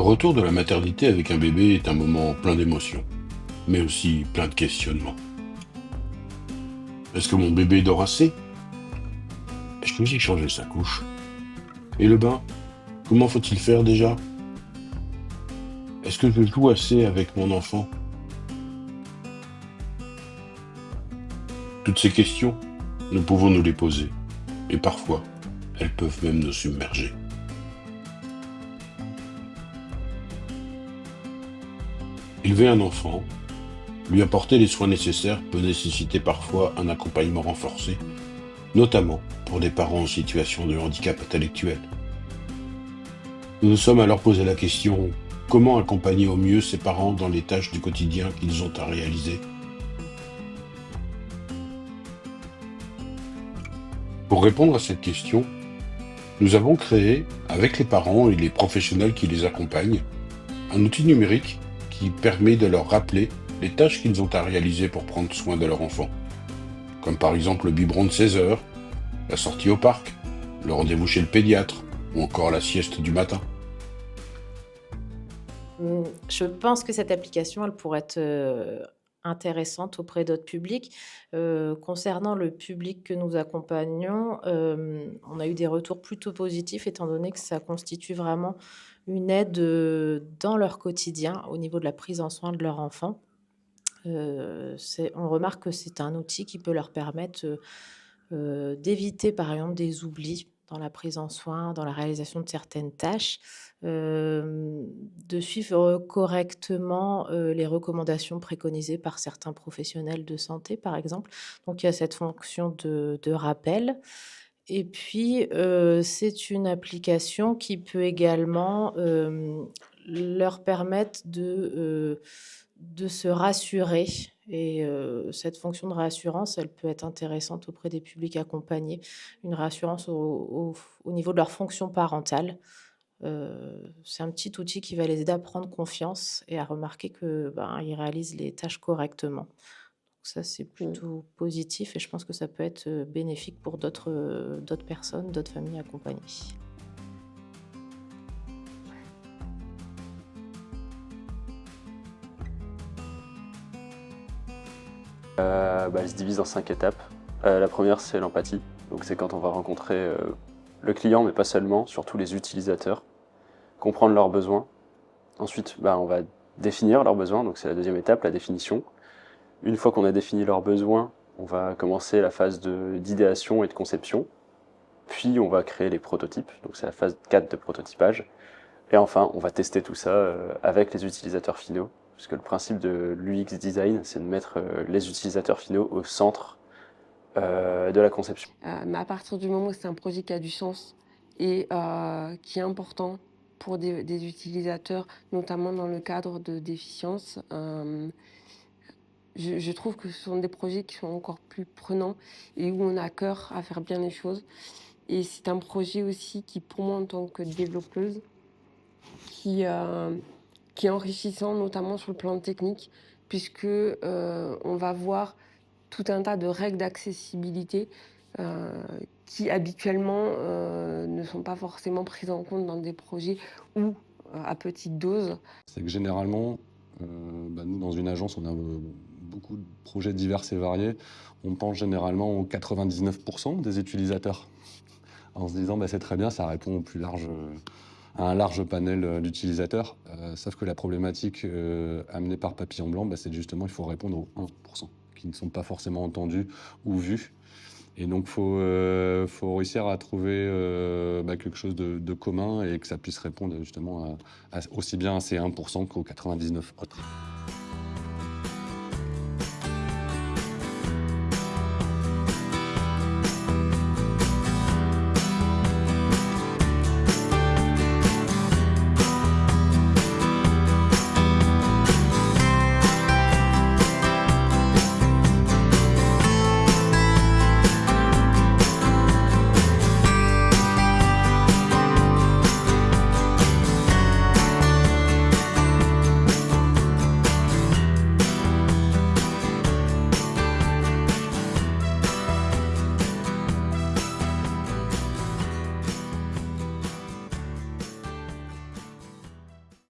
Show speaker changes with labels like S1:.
S1: retour de la maternité avec un bébé est un moment plein d'émotions, mais aussi plein de questionnements. Est-ce que mon bébé dort assez? Est-ce que j'ai changé sa couche? Et le bain? Comment faut-il faire déjà? Est-ce que je joue assez avec mon enfant? Toutes ces questions, nous pouvons nous les poser, et parfois, elles peuvent même nous submerger. Élever un enfant, lui apporter les soins nécessaires peut nécessiter parfois un accompagnement renforcé, notamment pour des parents en situation de handicap intellectuel. Nous nous sommes alors posé la question, comment accompagner au mieux ces parents dans les tâches du quotidien qu'ils ont à réaliser? Pour répondre à cette question, nous avons créé, avec les parents et les professionnels qui les accompagnent, un outil numérique qui permet de leur rappeler les tâches qu'ils ont à réaliser pour prendre soin de leur enfant, comme par exemple le biberon de 16 heures, la sortie au parc, le rendez-vous chez le pédiatre ou encore la sieste du matin.
S2: Je pense que cette application, elle pourrait être, intéressante auprès d'autres publics. Concernant le public que nous accompagnons, on a eu des retours plutôt positifs étant donné que ça constitue vraiment une aide, dans leur quotidien au niveau de la prise en soin de leur enfant. C'est on remarque que c'est un outil qui peut leur permettre, d'éviter par exemple des oublis dans la prise en soin, dans la réalisation de certaines tâches, de suivre correctement, les recommandations préconisées par certains professionnels de santé, par exemple. Donc il y a cette fonction de rappel et puis, c'est une application qui peut également, leur permettre de se rassurer et cette fonction de réassurance, elle peut être intéressante auprès des publics accompagnés. Une réassurance au niveau de leur fonction parentale. C'est un petit outil qui va les aider à prendre confiance et à remarquer que, ben, ils réalisent les tâches correctement. Donc ça, c'est
S3: Mmh.
S2: plutôt positif et je pense que ça peut être, bénéfique pour d'autres personnes, d'autres familles accompagnées.
S3: Elle se divise en 5 étapes. La première, c'est l'empathie. Donc c'est quand on va rencontrer le client, mais pas seulement, surtout les utilisateurs, comprendre leurs besoins. Ensuite, on va définir leurs besoins, donc c'est la deuxième étape, la définition. Une fois qu'on a défini leurs besoins, on va commencer la phase d'idéation et de conception. Puis on va créer les prototypes, donc c'est la phase 4 de prototypage. Et enfin, on va tester tout ça avec les utilisateurs finaux, puisque le principe de l'UX design, c'est de mettre les utilisateurs finaux au centre de la conception.
S4: Mais à partir du moment où c'est un projet qui a du sens et qui est important pour des utilisateurs, notamment dans le cadre de déficience, je trouve que ce sont des projets qui sont encore plus prenants et où on a cœur à faire bien les choses. Et c'est un projet aussi qui, pour moi, en tant que développeuse, qui, qui est enrichissant, notamment sur le plan technique, puisque on va voir tout un tas de règles d'accessibilité euh, qui habituellement ne sont pas forcément prises en compte dans des projets ou à petite dose.
S5: C'est que généralement, nous, dans une agence, on a beaucoup de projets divers et variés. On pense généralement aux 99% des utilisateurs, en se disant c'est très bien, ça répond au plus large, à un large panel d'utilisateurs. Sauf que la problématique amenée par Papillon Blanc, c'est justement il faut répondre aux 1% qui ne sont pas forcément entendus ou vus. Et donc, faut réussir à trouver quelque chose de commun et que ça puisse répondre justement aussi bien à ces 1% qu'aux 99 autres.